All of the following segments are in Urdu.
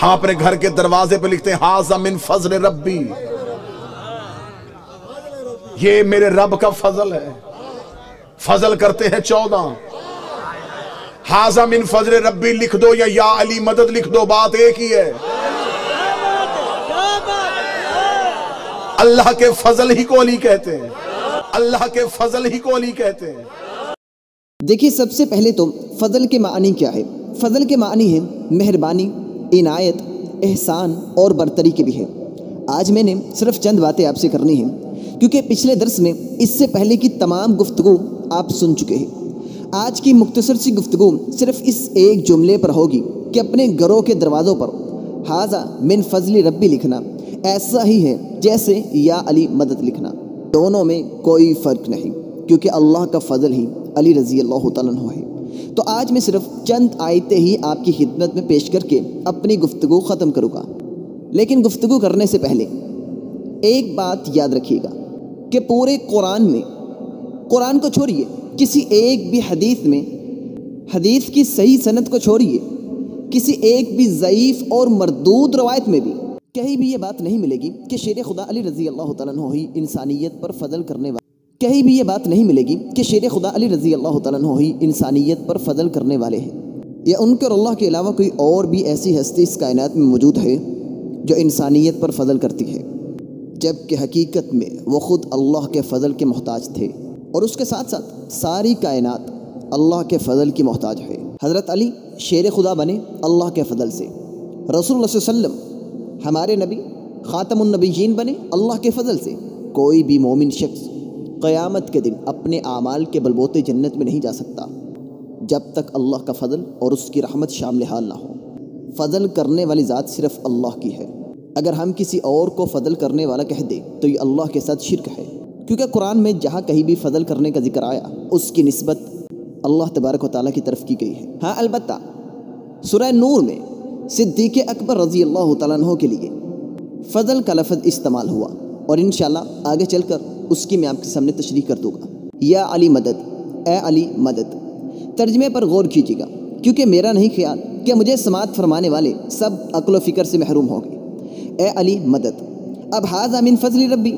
ہم اپنے گھر کے دروازے پہ لکھتے ہیں ہاذا من فضل ربی، یہ میرے رب کا فضل ہے۔ فضل کرتے ہیں 14، ہاذا من فضل ربی لکھ دو یا علی مدد لکھ دو، بات ایک ہی ہے۔ اللہ کے فضل ہی کو علی کہتے ہیں، اللہ کے فضل ہی کو علی کہتے ہیں۔ دیکھیے سب سے پہلے تو فضل کے معنی کیا ہے؟ فضل کے معنی ہے مہربانی، عنایت، احسان اور برتری کے بھی ہے۔ آج میں نے صرف چند باتیں آپ سے کرنی ہیں، کیونکہ پچھلے درس میں اس سے پہلے کی تمام گفتگو آپ سن چکے ہیں۔ آج کی مختصر سی گفتگو صرف اس ایک جملے پر ہوگی کہ اپنے گھروں کے دروازوں پر ہاذا من فضل ربی لکھنا ایسا ہی ہے جیسے یا علی مدد لکھنا، دونوں میں کوئی فرق نہیں، کیونکہ اللہ کا فضل ہی علی رضی اللہ تعالیٰ عنہ ہے۔ تو آج میں صرف چند آیتیں ہی آپ کی خدمت میں پیش کر کے اپنی گفتگو ختم کروں گا، لیکن گفتگو کرنے سے پہلے ایک بات یاد رکھیے گا کہ پورے قرآن میں، قرآن کو چھوڑیے، کسی ایک بھی حدیث میں، حدیث کی صحیح سند کو چھوڑیے، کسی ایک بھی ضعیف اور مردود روایت میں بھی کہیں بھی یہ بات نہیں ملے گی کہ شیر خدا علی رضی اللہ تعالیٰ عنہ ہی انسانیت پر فضل کرنے والے، کہیں بھی یہ بات نہیں ملے گی کہ شیر خدا علی رضی اللہ تعالیٰ عنہ ہی انسانیت پر فضل کرنے والے ہیں، یا ان کے اور اللہ کے علاوہ کوئی اور بھی ایسی ہستی اس کائنات میں موجود ہے جو انسانیت پر فضل کرتی ہے، جبکہ حقیقت میں وہ خود اللہ کے فضل کے محتاج تھے، اور اس کے ساتھ ساتھ ساری کائنات اللہ کے فضل کی محتاج ہے۔ حضرت علی شیر خدا بنے اللہ کے فضل سے، رسول اللہ صلی اللہ علیہ وسلم ہمارے نبی خاتم النبیین بنے اللہ کے فضل سے۔ کوئی بھی مومن شخص قیامت کے دن اپنے اعمال کے بلبوتے جنت میں نہیں جا سکتا جب تک اللہ کا فضل اور اس کی رحمت شامل حال نہ ہو۔ فضل کرنے والی ذات صرف اللہ کی ہے، اگر ہم کسی اور کو فضل کرنے والا کہہ دیں تو یہ اللہ کے ساتھ شرک ہے، کیونکہ قرآن میں جہاں کہیں بھی فضل کرنے کا ذکر آیا اس کی نسبت اللہ تبارک و تعالیٰ کی طرف کی گئی ہے۔ ہاں البتہ سورہ نور میں صدیق اکبر رضی اللہ تعالیٰ عنہ کے لیے فضل کا لفظ استعمال ہوا، اور انشاءاللہ آگے چل کر اس کی میں آپ کے سامنے تشریح کر دوں گا۔ یا علی مدد، اے علی مدد، ترجمے پر غور کیجیے گا، کیونکہ میرا نہیں خیال کہ مجھے سماعت فرمانے والے سب عقل و فکر سے محروم ہو گئے۔ اے علی مدد، اب ہاذا من فضل ربی،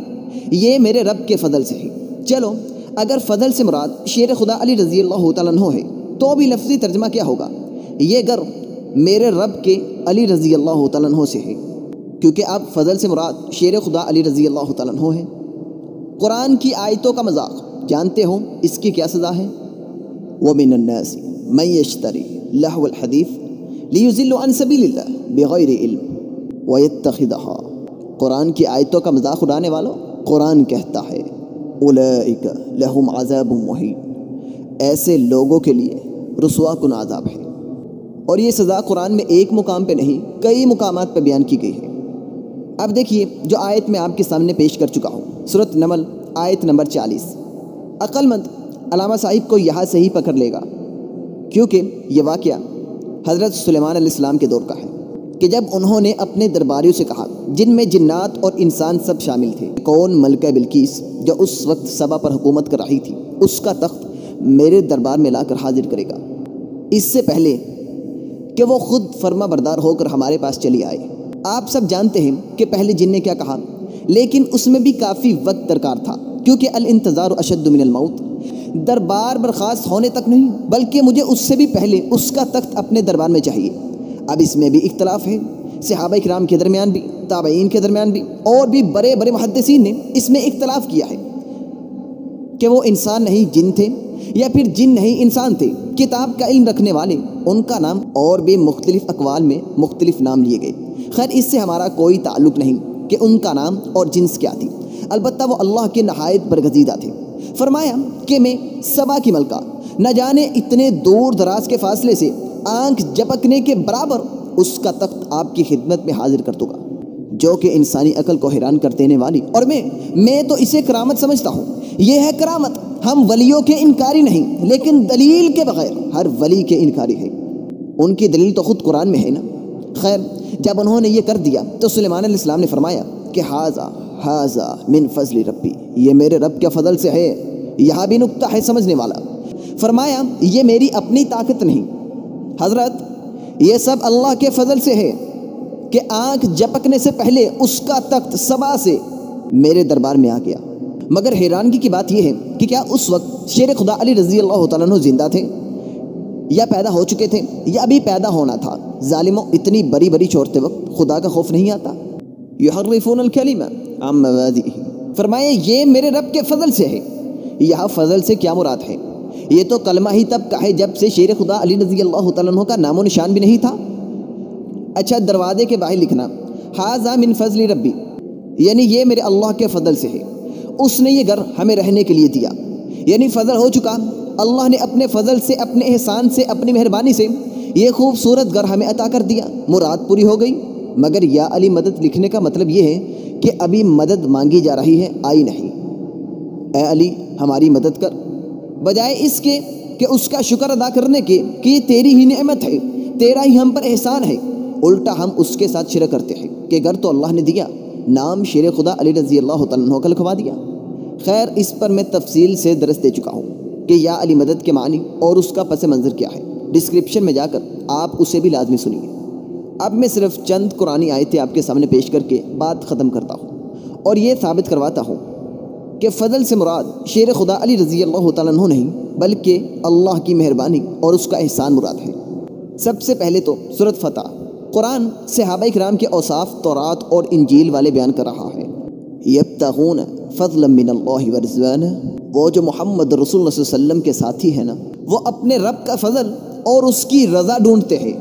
یہ میرے رب کے فضل سے ہے۔ چلو اگر فضل سے مراد شیر خدا علی رضی اللہ تعالیٰ عنہ ہے تو بھی لفظی ترجمہ کیا ہوگا؟ یہ گھر میرے رب کے علی رضی اللہ تعالیٰ عنہ سے ہے، کیونکہ اب فضل سے مراد شیر خدا علی رضی اللہ تعالیٰ عنہ ہے۔ قرآن کی آیتوں کا مذاق جانتے ہو اس کی کیا سزا ہے؟ وَمِنَ النَّاسِ مَن يَشْتَرِي لَهْوَ الْحَدِيثِ لِيُضِلَّ عَن سَبِيلِ اللَّهِ بِغَيْرِ عِلْمٍ وَيَتَّخِذَهَا، قرآن کی آیتوں کا مذاق اڑانے والوں، قرآن کہتا ہے اولئک لہم عذاب مہین، ایسے لوگوں کے لیے رسوا کن عذاب ہے۔ اور یہ سزا قرآن میں ایک مقام پہ نہیں کئی مقامات پہ بیان کی گئی ہے۔ اب دیکھیے جو آیت میں آپ کے سامنے پیش کر چکا ہوں، سورۃ نمل آیت نمبر 40، عقل مند علامہ صاحب کو یہاں سے ہی پکڑ لے گا، کیونکہ یہ واقعہ حضرت سلیمان علیہ السلام کے دور کا ہے کہ جب انہوں نے اپنے درباریوں سے کہا، جن میں جنات اور انسان سب شامل تھے، کون ملکہ بلقیس جو اس وقت سبا پر حکومت کر رہی تھی، اس کا تخت میرے دربار میں لا کر حاضر کرے گا، اس سے پہلے کہ وہ خود فرما بردار ہو کر ہمارے پاس چلی آئے۔ آپ سب جانتے ہیں کہ پہلے جن نے کیا کہا، لیکن اس میں بھی کافی وقت درکار تھا، کیونکہ الانتظار اشد من الموت، دربار برخاست ہونے تک نہیں بلکہ مجھے اس سے بھی پہلے اس کا تخت اپنے دربار میں چاہیے۔ اب اس میں بھی اختلاف ہے، صحابہ کرام کے درمیان بھی، تابعین کے درمیان بھی، اور بھی بڑے بڑے محدثین نے اس میں اختلاف کیا ہے کہ وہ انسان نہیں جن تھے یا پھر جن نہیں انسان تھے۔ کتاب کا علم رکھنے والے ان کا نام اور بھی مختلف اقوال میں مختلف نام لیے گئے۔ خیر اس سے ہمارا کوئی تعلق نہیں کہ ان کا نام اور جنس کیا تھی، البتہ وہ اللہ کے نہایت برگزیدہ تھے۔ فرمایا کہ میں سبا کی ملکہ نہ جانے اتنے دور دراز کے فاصلے سے آنکھ جھپکنے کے برابر اس کا تخت آپ کی خدمت میں حاضر کر دوں گا، جو کہ انسانی عقل کو حیران کر دینے والی، اور میں تو اسے کرامت سمجھتا ہوں۔ یہ ہے کرامت، ہم ولیوں کے انکاری نہیں، لیکن دلیل کے بغیر ہر ولی کے انکاری ہے۔ ان کی دلیل تو خود قرآن میں ہے نا۔ خیر جب انہوں نے یہ کر دیا تو سلیمان علیہ السلام نے فرمایا کہ ہاذا من فضل ربی، یہ میرے رب کے فضل سے ہے۔ یہاں بھی نکتہ ہے سمجھنے والا۔ فرمایا یہ میری اپنی طاقت نہیں حضرت، یہ سب اللہ کے فضل سے ہے۔ کہ آنکھ جھپکنے سے پہلے اس کا تخت سبا سے میرے دربار میں آ گیا۔ مگر حیرانگی کی بات یہ ہے کہ کیا اس وقت شیر خدا علی رضی اللہ تعالیٰ عنہ زندہ تھے یا پیدا ہو چکے تھے یا ابھی پیدا ہونا تھا؟ ظالموں، اتنی بڑی بڑی چھوڑتے وقت خدا کا خوف نہیں آتا؟ یحرفون الکلمہ عن مواضعہ، فرمائے یہ میرے رب کے فضل سے ہے۔ یہاں فضل سے کیا مراد ہے؟ یہ تو کلمہ ہی تب کا ہے جب سے شیر خدا علی رضی اللہ تعالیٰ عنہ کا نام و نشان بھی نہیں تھا۔ اچھا، دروازے کے باہر لکھنا ھذا من فضل ربی، یعنی یہ میرے اللہ کے فضل سے ہے، اس نے یہ گھر ہمیں رہنے کے لیے دیا، یعنی فضل ہو چکا۔ اللہ نے اپنے فضل سے، اپنے احسان سے، اپنی مہربانی سے یہ خوبصورت گھر ہمیں عطا کر دیا، مراد پوری ہو گئی۔ مگر یا علی مدد لکھنے کا مطلب یہ ہے کہ ابھی مدد مانگی جا رہی ہے، آئی نہیں۔ اے علی ہماری مدد کر، بجائے اس کے کہ اس کا شکر ادا کرنے کے کہ یہ تیری ہی نعمت ہے، تیرا ہی ہم پر احسان ہے، الٹا ہم اس کے ساتھ شرک کرتے ہیں کہ گھر تو اللہ نے دیا، نام شیر خدا علی رضی اللہ تعالیٰ عنہ کا لکھوا دیا۔ خیر، اس پر میں تفصیل سے درس دے چکا ہوں کہ یا علی مدد کے معنی اور اس کا پس منظر کیا ہے، ڈسکرپشن میں جا کر آپ اسے بھی لازمی سنیے۔ اب میں صرف چند قرآنی آیتیں آپ کے سامنے پیش کر کے بات ختم کرتا ہوں اور یہ ثابت کرواتا ہوں کہ فضل سے مراد شیر خدا علی رضی اللہ تعالیٰ عنہ نہیں بلکہ اللہ کی مہربانی اور اس کا احسان مراد ہے۔ سب سے پہلے تو سورۃ فتح، قرآن صحابہ کرام کے اوصاف تورات اور انجیل والے بیان کر رہا ہے۔ یبتغون فضلا من اللہ ورضوانہ، وہ جو محمد رسول اللہ صلی اللہ علیہ وسلم کے ساتھی ہیں نا، وہ اپنے رب کا فضل اور اس کی رضا ڈھونڈتے ہیں،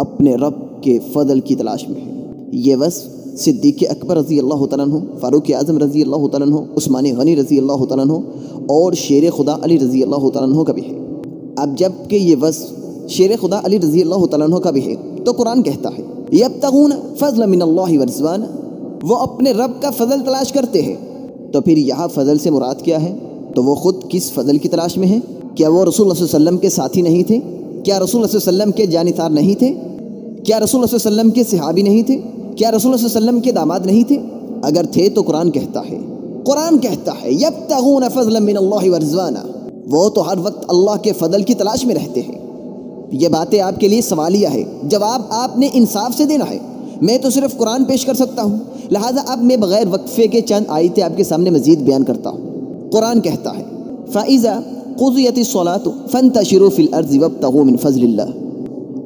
اپنے رب کے فضل کی تلاش میں ہے۔ یہ وصف صدیق اکبر رضی اللہ تعالیٰ عنہ، فاروق اعظم رضی اللہ تعالیٰ عنہ، عثمان غنی رضی اللہ تعالیٰ عنہ اور شیر خدا علی رضی اللہ تعالیٰ عنہ کا بھی ہے۔ اب جب کہ یہ وصف شیر خدا علی رضی اللہ تعالیٰ عنہ کا بھی ہے تو قرآن کہتا ہے یبتغون فضلا من اللہ ورضوانہ، وہ اپنے رب کا فضل تلاش کرتے ہیں۔ تو پھر یہاں فضل سے مراد کیا ہے؟ تو وہ خود کس فضل کی تلاش میں ہیں؟ کیا وہ رسول اللہ صلی اللہ علیہ وسلم کے ساتھی نہیں تھے؟ کیا رسول اللہ صلی اللہ علیہ وسلم کے جانثار نہیں تھے؟ کیا رسول اللہ صلی اللہ علیہ وسلم کے صحابی نہیں تھے؟ کیا رسول اللہ صلی اللہ علیہ وسلم کے داماد نہیں تھے؟ اگر تھے تو قرآن کہتا ہے یبتغون فضلا من اللہ ورضوانہ، وہ تو ہر وقت اللہ کے فضل کی تلاش میں رہتے ہیں۔ یہ باتیں آپ کے لیے سوالیہ ہے، جواب آپ نے انصاف سے دینا ہے۔ میں تو صرف قرآن پیش کر سکتا ہوں، لہٰذا اب میں بغیر وقفے کے چند آیتیں آپ کے سامنے مزید بیان کرتا ہوں۔ قرآن کہتا ہے فَإِذَا قُضِيَتِ الصَّلَاةُ فَانتَشِرُوا فِي الْأَرْضِ وَابْتَغُوا مِنْ فَضْلِ اللَّهِ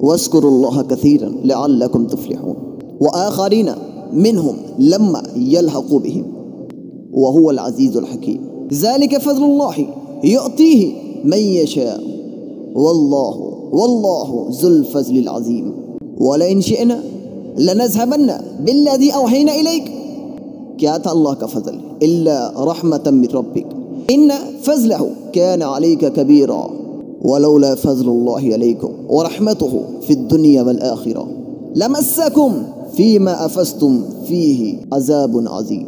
وَاذْكُرُوا اللَّهَ كَثِيرًا لَعَلَّكُمْ تُفْلِحُونَ وَآخَرِينَ مِنْهُمْ لَمَّا يَلْحَقُوا بِهِمْ وَهُوَ الْعَزِيزُ الْحَكِيمُ ذَلِكَ فَضْلُ اللَّهِ يُؤْتِيهِ مَن يَشَاءُ وَاللَّهُ ذُو الْفَضْلِ الْعَظِيمِ وَلَئِنْ شِئْنَا لَنَذْهَبَنَّ بِالَّذِي أَوْحَيْنَا إِلَيْكَ، کیا تھا اللہ کا فضل؟ إِلَّا رَحْمَةً مِّن رَبِّكَ إِنَّ فَضْلَهُ كَانَ عَلَيْكَ كَبِيرًا وَلَوْلَا فَضْلُ اللَّهِ عَلَيْكُمْ وَرَحْمَتُهُ فِي الدُّنْيَا وَالْآخِرَةِ لَمَسَّكُمْ فِيمَا أَفَضْتُمْ فِيهِ عَذَابٌ عَظِيمٌ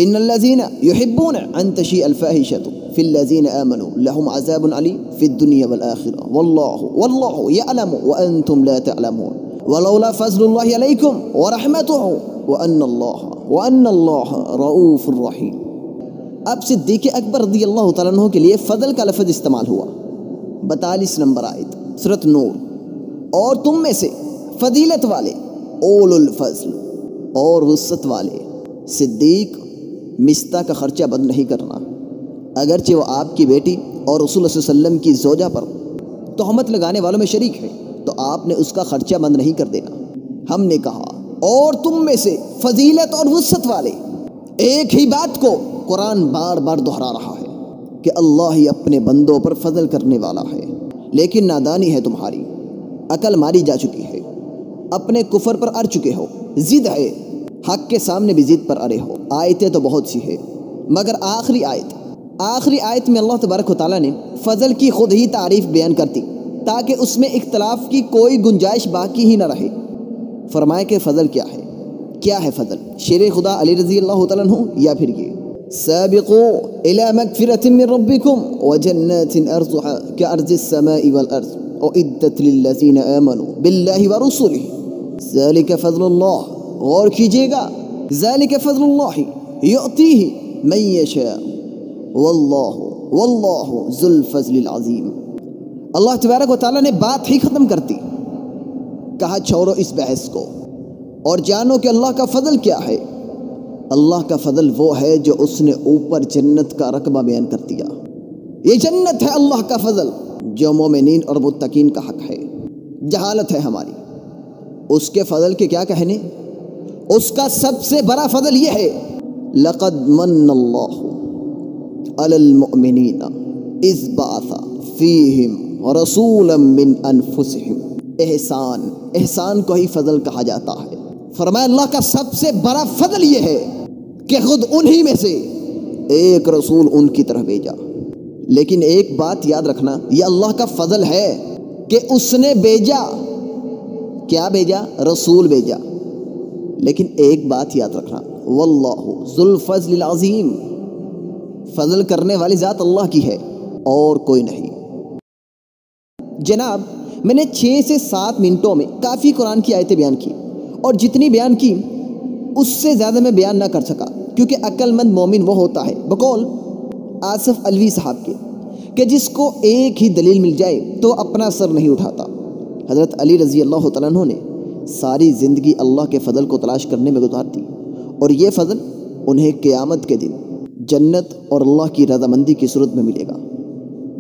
إِنَّ الَّذِينَ يُحِبُّونَ أَن تَشِيءَ الْفَاحِشَةُ فِي الَّذِينَ آمَنُوا لَهُمْ عَذَابٌ عَلِيمٌ فِي الدُّنْيَا وَالْآخِرَةِ وَاللَّهُ يَعْلَمُ وَأَنْتُمْ لَا تَعْلَمُونَ ولولا فضل اللہ علیکم ورحمتہ وان اللہ رؤوف الرحیم۔ اب صدیق اکبر رضی اللہ تعالیٰ عنہ کے لیے فضل کا لفظ استعمال ہوا۔ 42 نمبر آیت سورۃ نور، اور تم میں سے فضیلت والے، اول الفضل اور وسعت والے، صدیق مستہ کا خرچہ بند نہیں کرنا، اگرچہ وہ آپ کی بیٹی اور رسول اللہ صلی اللہ علیہ وسلم کی زوجہ پر تہمت لگانے والوں میں شریک ہے، تو آپ نے اس کا خرچہ بند نہیں کر دینا۔ ہم نے کہا اور تم میں سے فضیلت اور وسعت والے، ایک ہی بات کو قرآن بار بار دہرا رہا ہے کہ اللہ ہی اپنے بندوں پر فضل کرنے والا ہے، لیکن نادانی ہے تمہاری، عقل ماری جا چکی ہے، اپنے کفر پر اڑ چکے ہو، ضد ہے، حق کے سامنے بھی ضد پر اڑے ہو۔ آیتیں تو بہت سی ہے، مگر آخری آیت میں اللہ تبارک و تعالیٰ نے فضل کی خود ہی تعریف بیان کرتی تاکہ اس میں اختلاف کی کوئی گنجائش باقی ہی نہ رہے۔ فرمائے کہ فضل کیا ہے فضل؟ شیر خدا علی رضی اللہ تعالیٰ عنہ یا پھر یہ سابقوا الى مغفرة من ربكم وجنات ارضها كأرض السماء والارض اعدت للذین آمنوا باللہ ورسله ذلك فضل اللہ، غور کیجئے گا، ذلك فضل اللہ یؤتیہ من یشاء واللہ ذو الفضل العظیم۔ اللہ تبارک و تعالیٰ نے بات ہی ختم کرتی، کہا چھوڑو اس بحث کو، اور جانو کہ اللہ کا فضل کیا ہے۔ اللہ کا فضل وہ ہے جو اس نے اوپر جنت کا رقبہ بیان کر دیا۔ یہ جنت ہے اللہ کا فضل جو مومنین اور متقین کا حق ہے۔ جہالت ہے ہماری، اس کے فضل کے کیا کہنے؟ اس کا سب سے بڑا فضل یہ ہے، لقد من اللہ علی المؤمنین اذ بعث فیہم رسولا من انفسہم۔ احسان کو ہی فضل کہا جاتا ہے۔ فرمایا اللہ کا سب سے بڑا فضل یہ ہے کہ خود انہی میں سے ایک رسول ان کی طرف بھیجا۔ لیکن ایک بات یاد رکھنا، یہ اللہ کا فضل ہے کہ اس نے بھیجا، کیا بھیجا؟ رسول بھیجا۔ لیکن ایک بات یاد رکھنا، واللہ ذو الفضل العظیم، فضل کرنے والی ذات اللہ کی ہے اور کوئی نہیں۔ جناب، میں نے 6 سے 7 منٹوں میں کافی قرآن کی آیتیں بیان کی، اور جتنی بیان کی اس سے زیادہ میں بیان نہ کر سکا، کیونکہ عقل مند مومن وہ ہوتا ہے، بقول آصف علوی صاحب کے، کہ جس کو ایک ہی دلیل مل جائے تو اپنا سر نہیں اٹھاتا۔ حضرت علی رضی اللہ تعالیٰ عنہ نے ساری زندگی اللہ کے فضل کو تلاش کرنے میں گزار دی، اور یہ فضل انہیں قیامت کے دن جنت اور اللہ کی رضامندی کی صورت میں ملے گا۔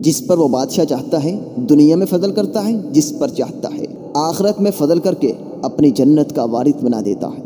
جس پر وہ بادشاہ چاہتا ہے دنیا میں فضل کرتا ہے، جس پر چاہتا ہے آخرت میں فضل کر کے اپنی جنت کا وارث بنا دیتا ہے۔